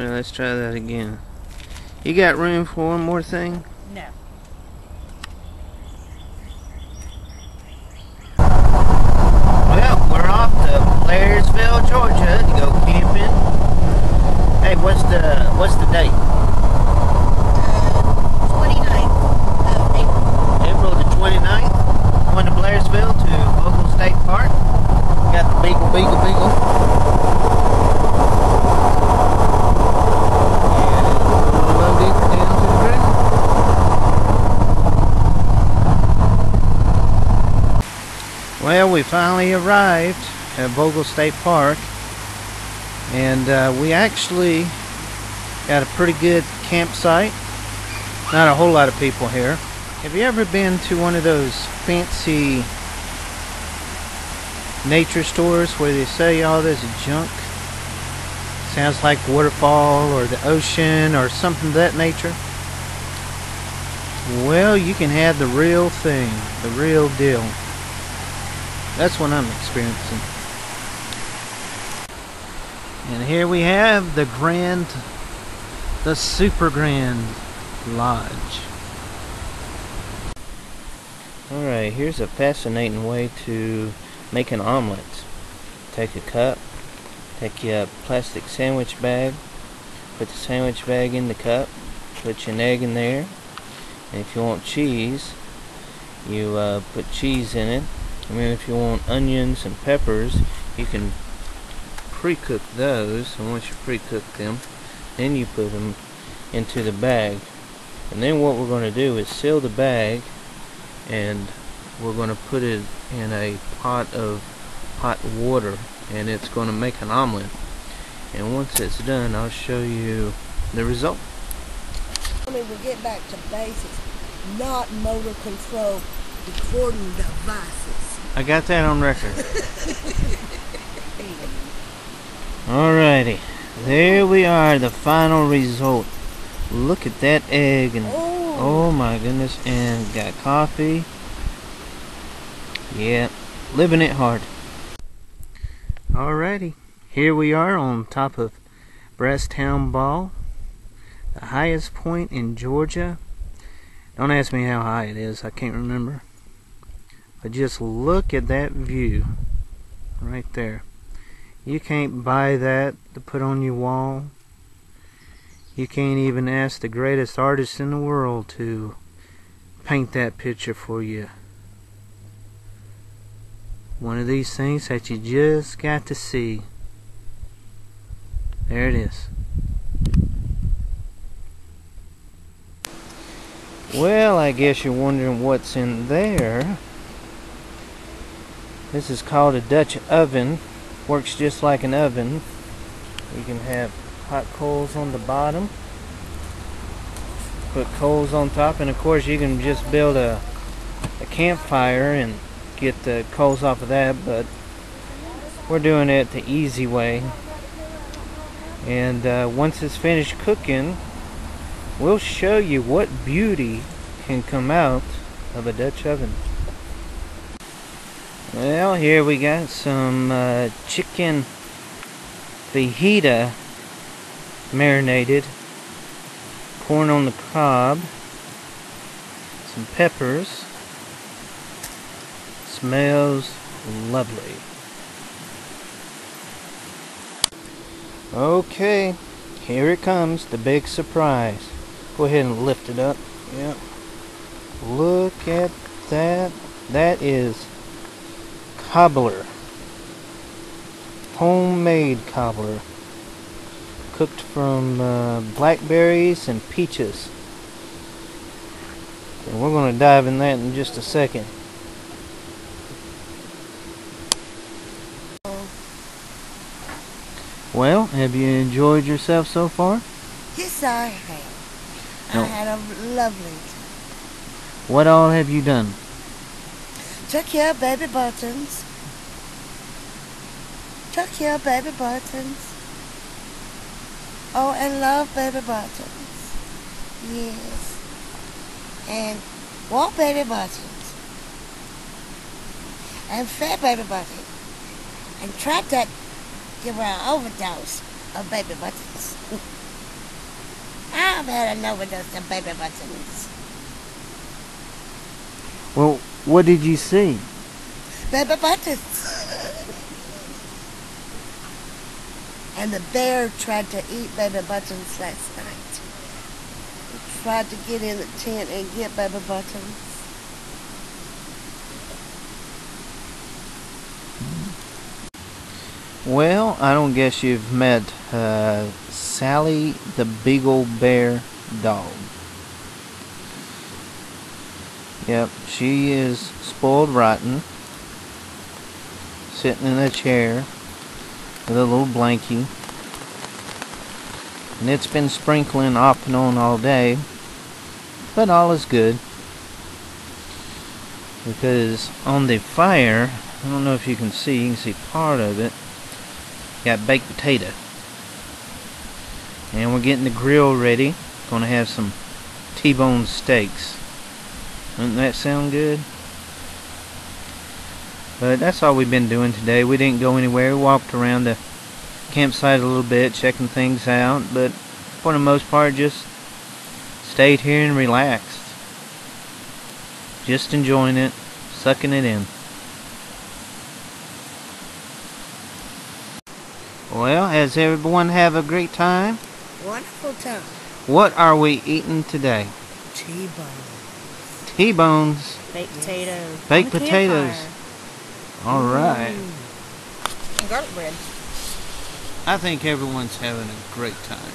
Alright, let's try that again. You got room for one more thing? No. Well, we're off to Blairsville, Georgia to go camping. Hey, what's the date? 29th of April. April the 29th. Going to Blairsville to Vogel State Park. Got the Beagle. Well, we finally arrived at Vogel State Park, and we actually got a pretty good campsite. Not a whole lot of people here. Have you ever been to one of those fancy nature stores where they sell you all this junk? Sounds like waterfall or the ocean or something of that nature. Well, you can have the real thing, the real deal. That's what I'm experiencing. And here we have the super grand lodge. Alright, here's a fascinating way to make an omelet. Take a cup, take your plastic sandwich bag, put the sandwich bag in the cup, put your egg in there, and if you want cheese, you put cheese in it. And then if you want onions and peppers, you can pre-cook those, and once you pre-cook them, then you put them into the bag. And then what we're going to do is seal the bag, and we're going to put it in a pot of hot water, and it's going to make an omelet. And once it's done, I'll show you the result. I mean, we'll get back to basics, not motor control recording devices. I got that on record. Alrighty, there we are, the final result. Look at that egg, and oh my goodness, and got coffee. Yeah, living it hard. Alrighty, here we are on top of Brasstown Ball, the highest point in Georgia. Don't ask me how high it is, I can't remember. But just look at that view right there. You can't buy that to put on your wall. You can't even ask the greatest artist in the world to paint that picture for you. One of these things that you just got to see. There it is. Well, I guess you're wondering what's in there. This is called a Dutch oven. Works just like an oven. You can have hot coals on the bottom, put coals on top, and of course you can just build a campfire and get the coals off of that, but we're doing it the easy way. And once it's finished cooking, we'll show you what beauty can come out of a Dutch oven. Well, here we got some chicken fajita marinated, corn on the cob, some peppers. Smells lovely. Okay, here it comes, the big surprise. Go ahead and lift it up. Yep. Look at that. That is cobbler. Homemade cobbler. Cooked from blackberries and peaches. And we're going to dive in that in just a second. Well, have you enjoyed yourself so far? Yes, I have. No. I had a lovely time. What all have you done? Took care of baby buttons. Took care of baby buttons. Oh, and love baby buttons. Yes. And walk baby buttons. And fed baby buttons. And tried to give her an overdose of baby buttons. I've had an overdose of baby buttons. Well, what did you see? Baby buttons. And the bear tried to eat baby buttons last night. He tried to get in the tent and get baby buttons. Well, I don't guess you've met Sally the Beagle Bear dog. Yep, she is spoiled rotten, sitting in a chair with a little blankie, and it's been sprinkling off and on all day, but all is good, because on the fire, I don't know if you can see part of it, got baked potato, and we're getting the grill ready. Gonna have some T-bone steaks. Doesn't that sound good? But that's all we've been doing today. We didn't go anywhere. We walked around the campsite a little bit, checking things out, but for the most part just stayed here and relaxed. Just enjoying it, sucking it in. Well, has everyone have a great time? Wonderful time. What are we eating today? T-bones. T-bones. Baked potatoes. Baked potatoes. All right. And garlic bread. I think everyone's having a great time.